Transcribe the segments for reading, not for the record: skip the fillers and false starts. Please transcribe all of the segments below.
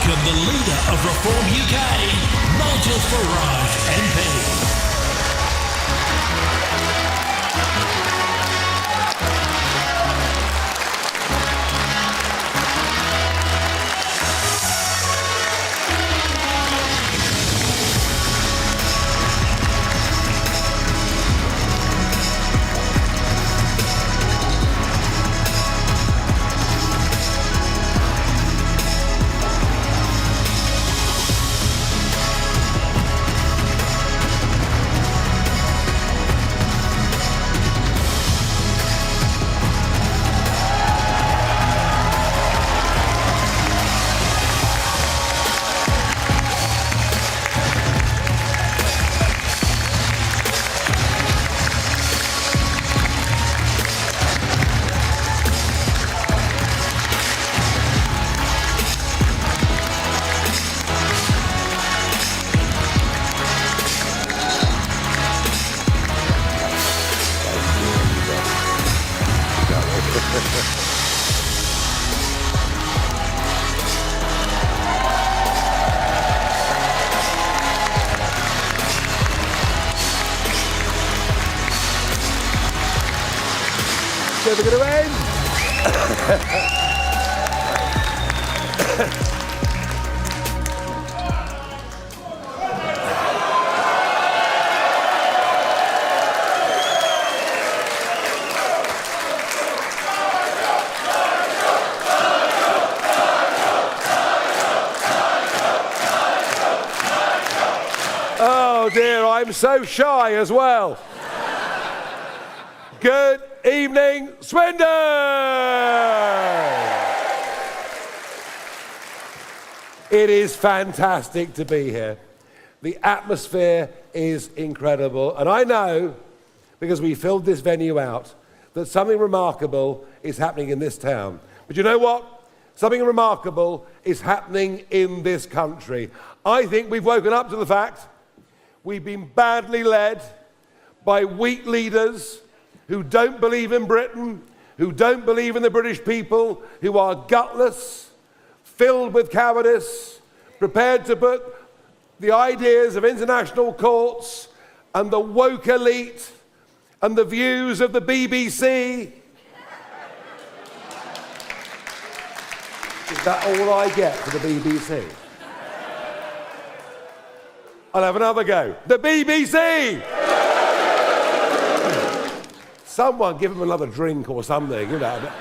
welcome the leader of Reform UK, Nigel Farage MP. Never going to end. Oh dear, I'm so shy as well. Good evening, Swindon! It is fantastic to be here. The atmosphere is incredible. And I know, because we filled this venue out, that something remarkable is happening in this town. But you know what? Something remarkable is happening in this country. I think we've woken up to the fact we've been badly led by weak leaders who don't believe in Britain, who don't believe in the British people, who are gutless, filled with cowardice, prepared to put the ideas of international courts and the woke elite and the views of the BBC. Is that all I get for the BBC? I'll have another go. The BBC! Someone give him another drink or something, you know.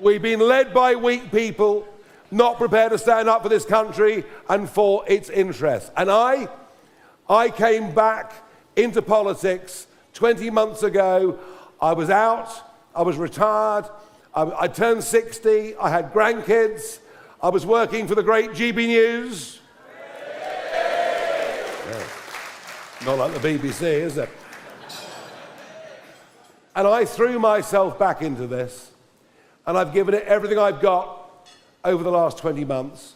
We've been led by weak people, not prepared to stand up for this country and for its interests. And I came back into politics 20 months ago. I was out, I was retired, I turned 60, I had grandkids, I was working for the great GB News. Yeah. Not like the BBC, is it? And I threw myself back into this, and I've given it everything I've got over the last 20 months,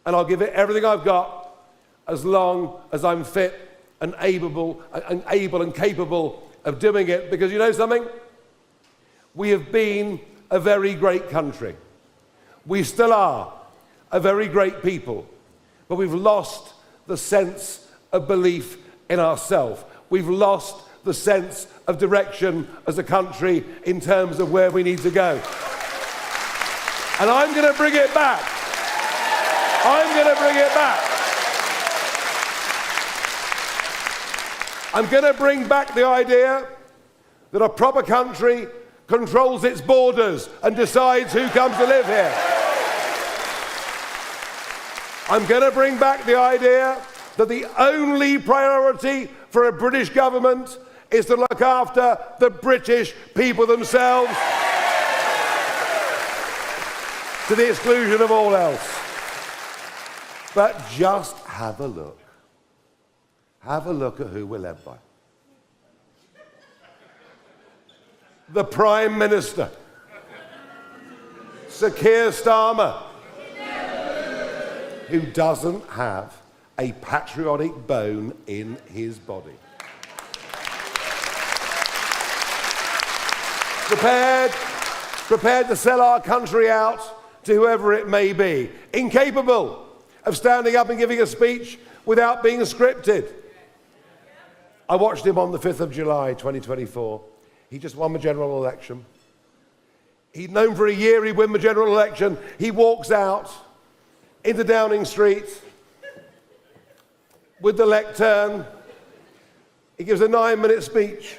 and I'll give it everything I've got as long as I'm fit and able and capable of doing it, because you know something? We have been a very great country. We still are a very great people, but we've lost the sense of belief in ourselves. We've lost the sense of direction as a country in terms of where we need to go. And I'm going to bring it back. I'm going to bring it back. I'm going to bring back the idea that a proper country controls its borders and decides who comes to live here. I'm going to bring back the idea that the only priority for a British government is to look after the British people themselves to the exclusion of all else. But just have a look. Have a look at who we're led by. The Prime Minister, Sir Keir Starmer, who doesn't have a patriotic bone in his body. Prepared to sell our country out to whoever it may be, incapable of standing up and giving a speech without being scripted. I watched him on the 5th of July, 2024. He just won the general election. He'd known for a year he'd win the general election. He walks out into Downing Street with the lectern. He gives a 9-minute speech.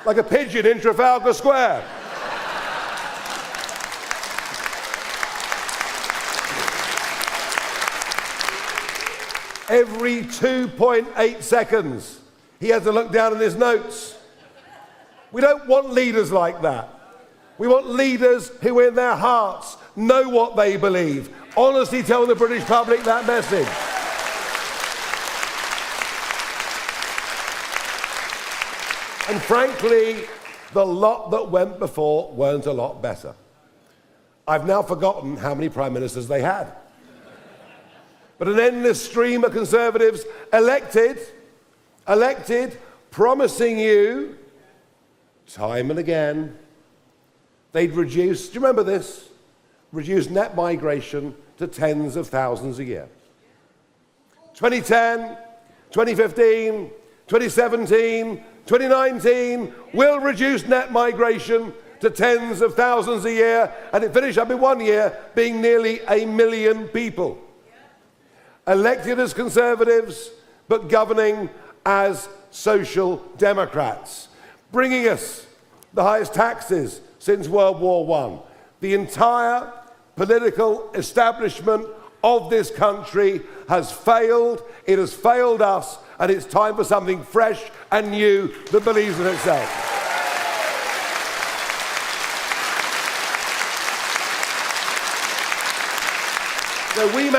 Like a pigeon in Trafalgar Square. Every 2.8 seconds, he has to look down in his notes. We don't want leaders like that. We want leaders who in their hearts know what they believe. Honestly tell the British public that message. And frankly, the lot that went before weren't a lot better. I've now forgotten how many prime ministers they had. But an endless stream of Conservatives elected, promising you, time and again, they'd reduce, do you remember this? Reduce net migration to tens of thousands a year. 2010, 2015, 2017, 2019, we'll reduce net migration to tens of thousands a year, and it finished up in 1 year being nearly 1 million people. Elected as Conservatives, but governing as Social Democrats, bringing us the highest taxes since World War I. The entire political establishment of this country has failed. It has failed us, and it's time for something fresh and new that believes in itself. So we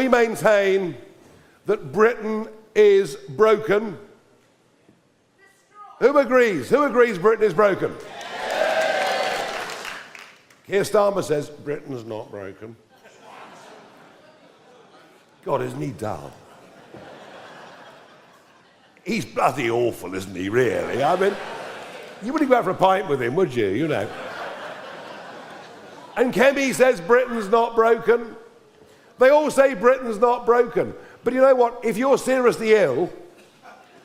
maintain that Britain is broken. Who agrees? Who agrees Britain is broken? Keir Starmer says Britain's not broken. God, isn't he dull? He's bloody awful, isn't he, really? I mean, you wouldn't go out for a pint with him, would you? You know. And Kemi says Britain's not broken. They all say Britain's not broken. But you know what? If you're seriously ill,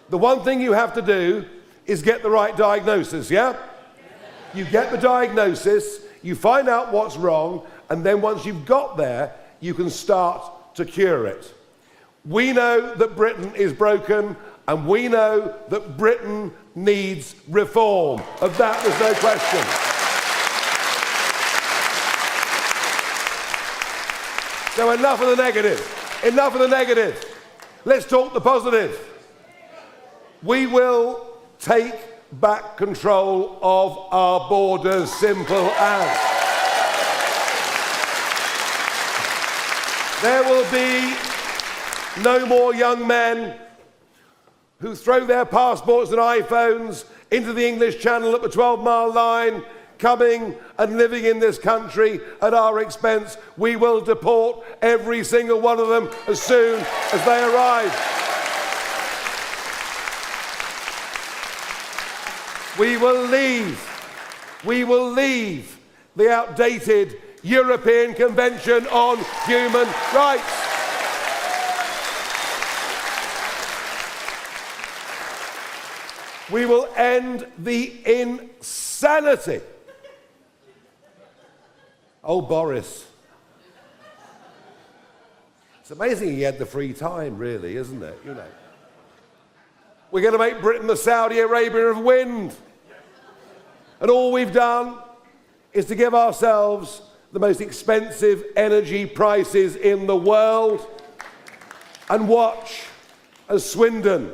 the one thing you have to do is get the right diagnosis, yeah? You get the diagnosis, you find out what's wrong, and then once you've got there, you can start to cure it. We know that Britain is broken, and we know that Britain needs reform. Of that, there's no question. So enough of the negative. Enough of the negative. Let's talk the positive. We will take back control of our borders, simple as. There will be no more young men who throw their passports and iPhones into the English Channel at the 12-mile line, coming and living in this country at our expense. We will deport every single one of them as soon as they arrive. We will leave the outdated European Convention on Human Rights. We will end the insanity. Oh, Boris. It's amazing he had the free time, really, isn't it? You know. We're going to make Britain the Saudi Arabia of wind. And all we've done is to give ourselves the most expensive energy prices in the world, and watch as Swindon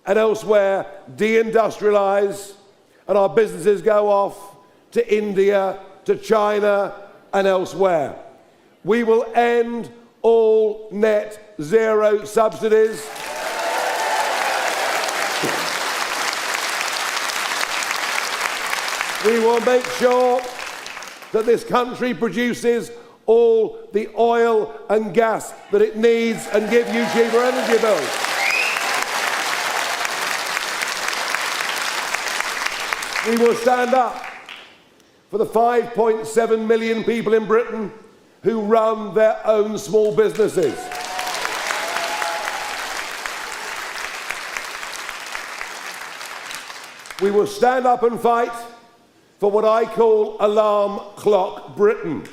and elsewhere deindustrialise, and our businesses go off to India, to China and elsewhere. We will end all net zero subsidies. We will make sure that this country produces all the oil and gas that it needs and give you cheaper energy bills. We will stand up for the 5.7 million people in Britain who run their own small businesses. We will stand up and fight for what I call alarm clock Britain.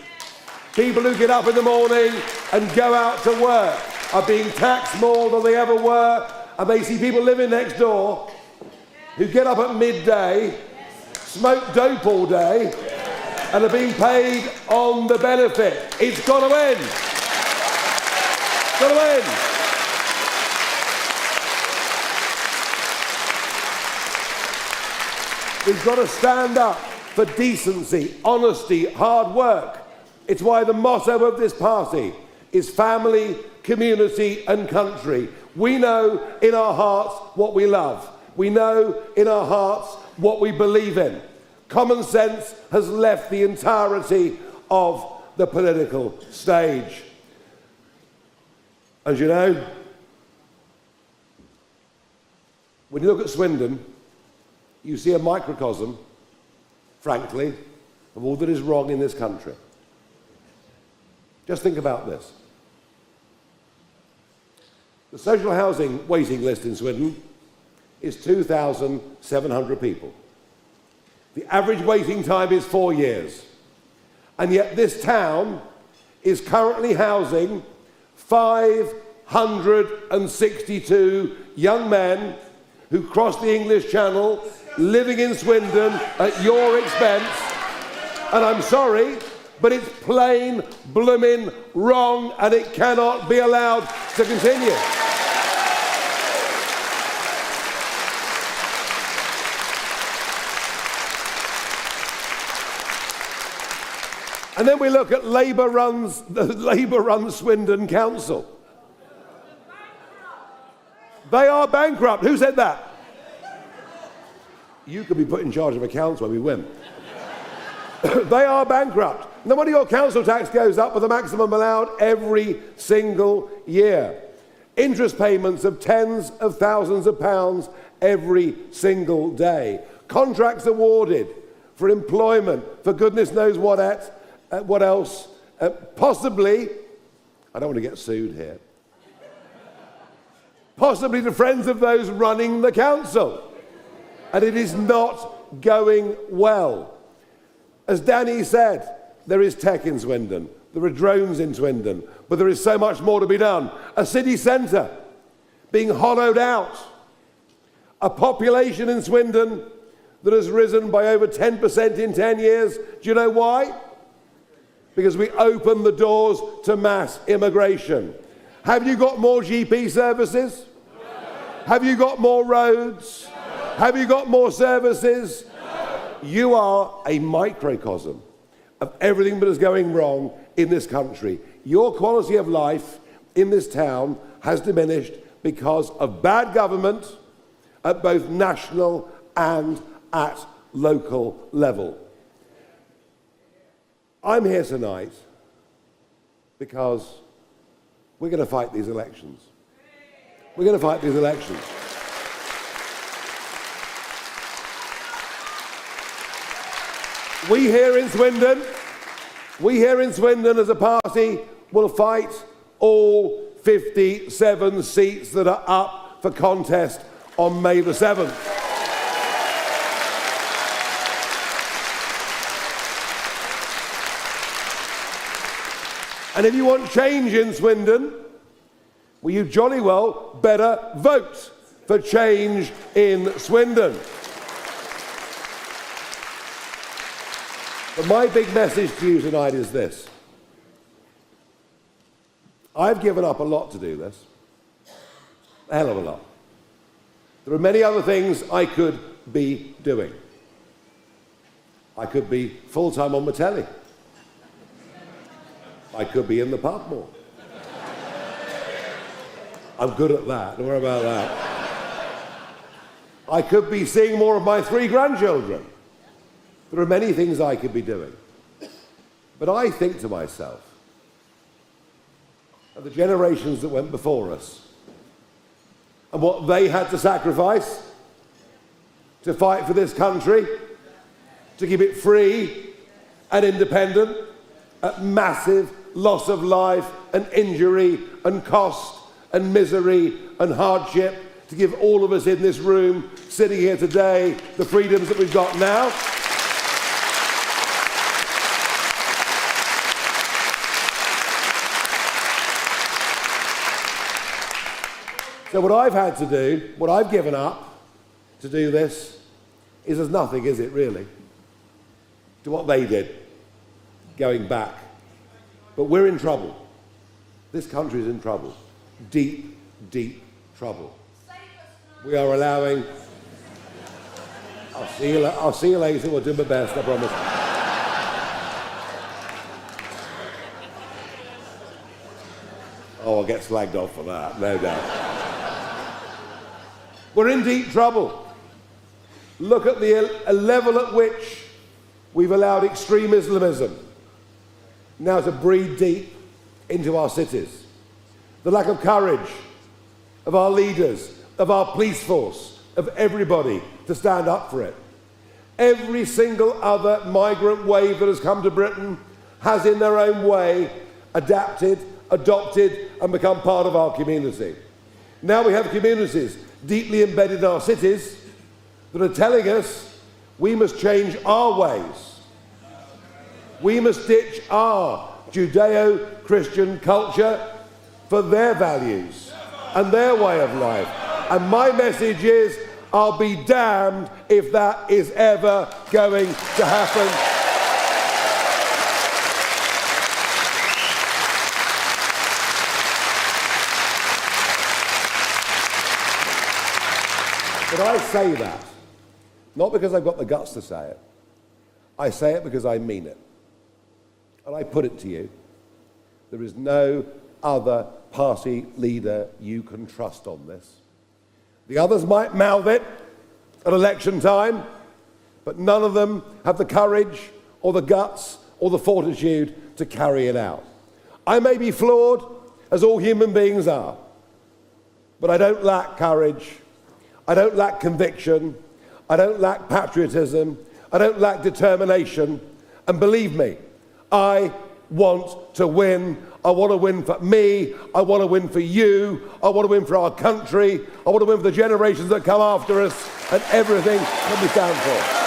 People who get up in the morning and go out to work are being taxed more than they ever were, and they see people living next door who get up at midday, smoke dope all day, and are being paid on the benefit. It's got to end. It's got to end. We've got to stand up for decency, honesty, hard work. It's why the motto of this party is family, community and country. We know in our hearts what we love. We know in our hearts what we believe in. Common sense has left the entirety of the political stage. And you know, when you look at Swindon, you see a microcosm, frankly, of all that is wrong in this country. Just think about this. The social housing waiting list in Swindon is 2,700 people. The average waiting time is 4 years. And yet this town is currently housing 562 young men who crossed the English Channel, living in Swindon at your expense. And I'm sorry, but it's plain blooming wrong, and it cannot be allowed to continue. And then we look at the Labour-run Swindon Council. They are bankrupt. Who said that? You could be put in charge of a council when we win. They are bankrupt. No wonder your council tax goes up with the maximum allowed every single year. Interest payments of tens of thousands of pounds every single day. Contracts awarded for employment, for goodness knows what else. Possibly, I don't want to get sued here, possibly the friends of those running the council. And it is not going well. As Danny said, there is tech in Swindon, there are drones in Swindon, but there is so much more to be done. A city centre being hollowed out. A population in Swindon that has risen by over 10% in 10 years. Do you know why? Because we opened the doors to mass immigration. Have you got more GP services? No. Have you got more roads? No. Have you got more services? No. You are a microcosm of everything that is going wrong in this country. Your quality of life in this town has diminished because of bad government at both national and at local level. I'm here tonight because we're going to fight these elections. We're going to fight these elections. We here in Swindon as a party will fight all 57 seats that are up for contest on May the 7th. And if you want change in Swindon, well, you jolly well better vote for change in Swindon. But my big message to you tonight is this. I've given up a lot to do this. A hell of a lot. There are many other things I could be doing. I could be full-time on the telly. I could be in the pub more. I'm good at that, don't worry about that. I could be seeing more of my 3 grandchildren. There are many things I could be doing. But I think to myself, of the generations that went before us, and what they had to sacrifice to fight for this country, to keep it free and independent at massive loss of life and injury and cost and misery and hardship, to give all of us in this room, sitting here today, the freedoms that we've got now. So what I've had to do, what I've given up to do this, is as nothing, is it really, to what they did, going back. But we're in trouble. This country is in trouble. Deep, deep trouble. We are allowing... I'll see you later. We'll do my best, I promise. Oh, I'll get slagged off for that, no doubt. We're in deep trouble. Look at the level at which we've allowed extreme Islamism now to breed deep into our cities. The lack of courage of our leaders, of our police force, of everybody to stand up for it. Every single other migrant wave that has come to Britain has in their own way adapted, adopted and become part of our community. Now we have communities deeply embedded in our cities that are telling us we must change our ways. We must ditch our Judeo-Christian culture for their values and their way of life. And my message is, I'll be damned if that is ever going to happen. But I say that, not because I've got the guts to say it. I say it because I mean it. And I put it to you, there is no other party leader you can trust on this. The others might mouth it at election time, but none of them have the courage or the guts or the fortitude to carry it out. I may be flawed, as all human beings are, but I don't lack courage. I don't lack conviction, I don't lack patriotism, I don't lack determination, and believe me, I want to win. I want to win for me, I want to win for you, I want to win for our country, I want to win for the generations that come after us, and everything that we stand for.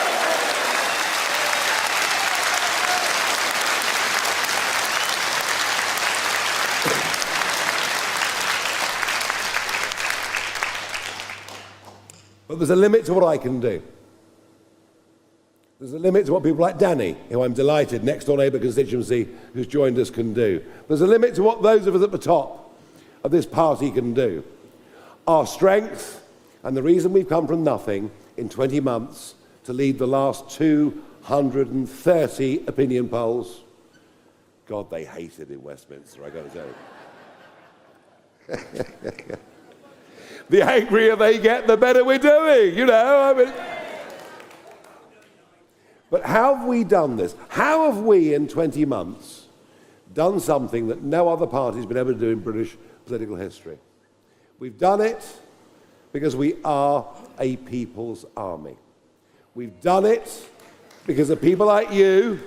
But there's a limit to what I can do. There's a limit to what people like Danny, who I'm delighted, next door neighbour constituency, who's joined us, can do. There's a limit to what those of us at the top of this party can do. Our strength, and the reason we've come from nothing in 20 months to lead the last 230 opinion polls. God, they hate it in Westminster, I got to tell you. The angrier they get, the better we're doing, you know. I mean, but how have we done this? How have we, in 20 months, done something that no other party has been able to do in British political history? We've done it because we are a people's army. We've done it because of people like you.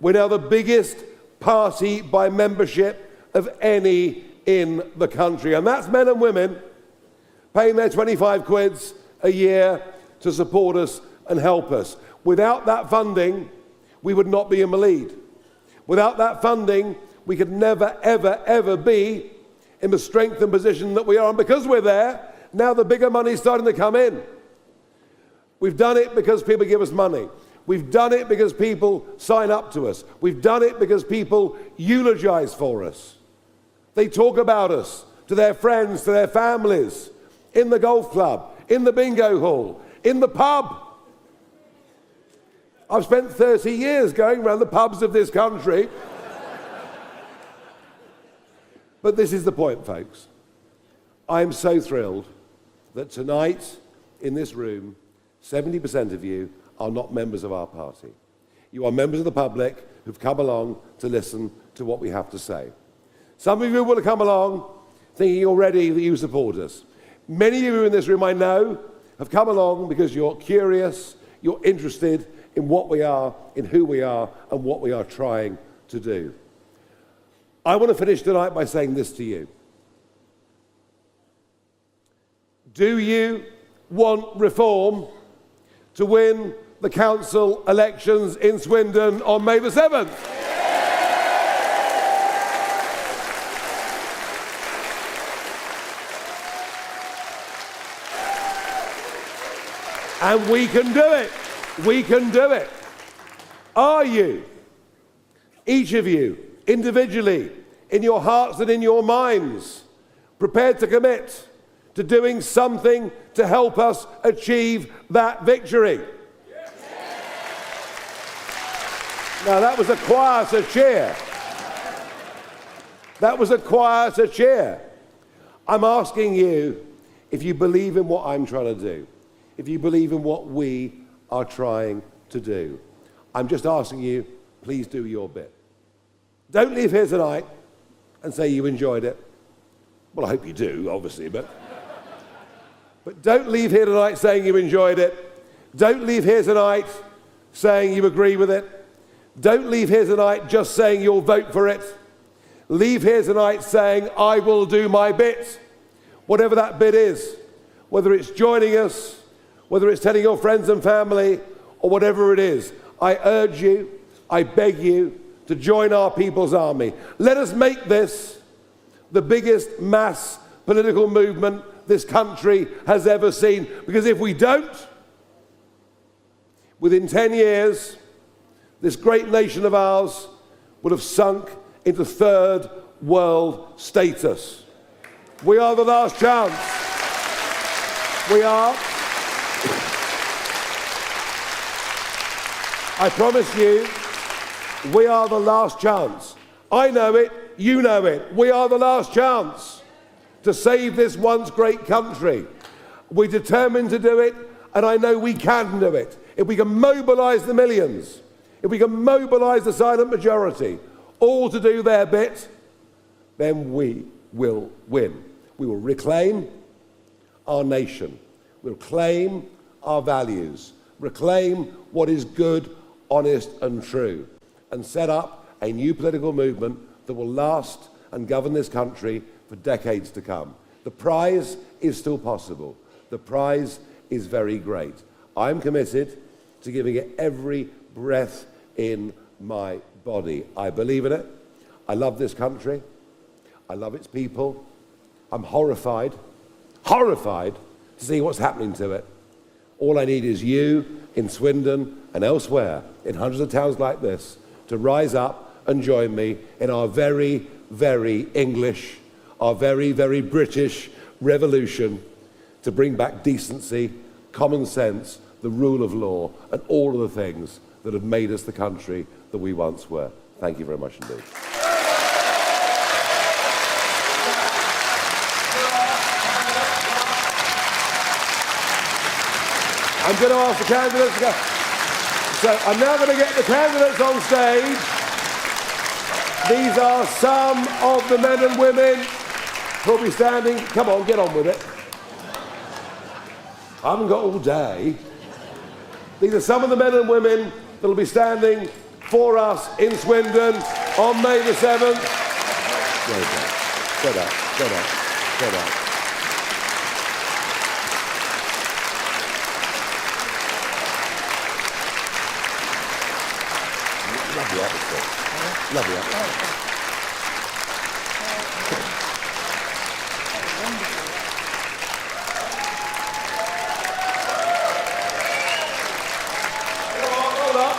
We're now the biggest party by membership of any in the country. And that's men and women paying their 25 quids a year to support us and help us. Without that funding, we would not be in the lead. Without that funding, we could never, ever, ever be in the strength and position that we are. And because we're there, now the bigger money's starting to come in. We've done it because people give us money. We've done it because people sign up to us. We've done it because people eulogize for us. They talk about us to their friends, to their families, in the golf club, in the bingo hall, in the pub. I've spent 30 years going around the pubs of this country. But this is the point, folks. I'm so thrilled that tonight, in this room, 70% of you are not members of our party. You are members of the public who've come along to listen to what we have to say. Some of you will have come along thinking already that you support us. Many of you in this room, I know, have come along because you're curious, you're interested in what we are, in who we are, and what we are trying to do. I want to finish tonight by saying this to you. Do you want reform to win the council elections in Swindon on May the 7th? And we can do it. We can do it. Are you, each of you, individually, in your hearts and in your minds, prepared to commit to doing something to help us achieve that victory? Now, that was a quieter cheer. That was a quieter cheer. I'm asking you if you believe in what I'm trying to do, if you believe in what we are trying to do. I'm just asking you, please do your bit. Don't leave here tonight and say you enjoyed it. Well, I hope you do, obviously, but don't leave here tonight saying you enjoyed it. Don't leave here tonight saying you agree with it. Don't leave here tonight just saying you'll vote for it. Leave here tonight saying, I will do my bit, whatever that bit is, whether it's joining us, whether it's telling your friends and family, or whatever it is. I urge you, I beg you to join our people's army. Let us make this the biggest mass political movement this country has ever seen. Because if we don't, within 10 years, this great nation of ours will have sunk into third world status. We are the last chance. We are. I promise you, we are the last chance. I know it, you know it. We are the last chance to save this once great country. We're determined to do it, and I know we can do it. If we can mobilize the millions, if we can mobilize the silent majority, all to do their bit, then we will win. We will reclaim our nation. We'll claim our values, reclaim what is good, honest and true, and set up a new political movement that will last and govern this country for decades to come. The prize is still possible. The prize is very great. I'm committed to giving it every breath in my body. I believe in it. I love this country. I love its people. I'm horrified to see what's happening to it. All I need is you in Swindon and elsewhere, in hundreds of towns like this, to rise up and join me in our very, very English, our very, very British revolution to bring back decency, common sense, the rule of law, and all of the things that have made us the country that we once were. Thank you very much indeed. I'm going to ask the candidates to go. So I'm now going to get the candidates on stage. These are some of the men and women who will be standing. Come on, get on with it. I haven't got all day. These are some of the men and women that will be standing for us in Swindon on May the 7th. Get up. Lovely atmosphere.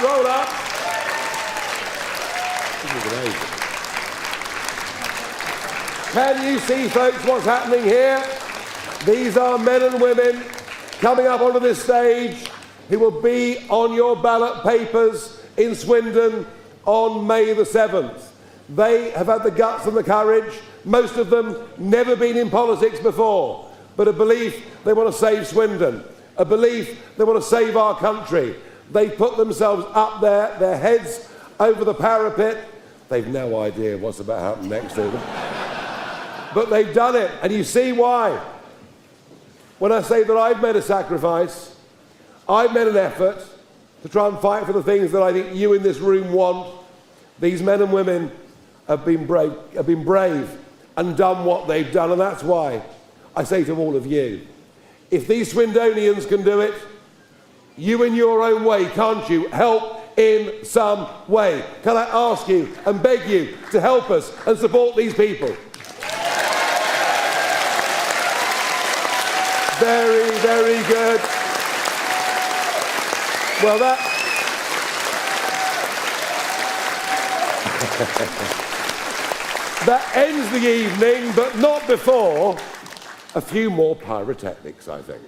Roll up. This is amazing. Can you see, folks, what's happening here? These are men and women coming up onto this stage who will be on your ballot papers in Swindon on May the 7th. They have had the guts and the courage, most of them never been in politics before, but a belief they want to save Swindon, a belief they want to save our country. They put themselves up there, their heads over the parapet. They've no idea what's about to happen next to them. But they've done it, and you see why. When I say that I've made a sacrifice, I've made an effort, to try and fight for the things that I think you in this room want. These men and women have been brave and done what they've done, and that's why I say to all of you, if these Swindonians can do it, you in your own way, can't you, help in some way? Can I ask you and beg you to help us and support these people? Very, very good. Well, that ends the evening, but not before a few more pyrotechnics, I think.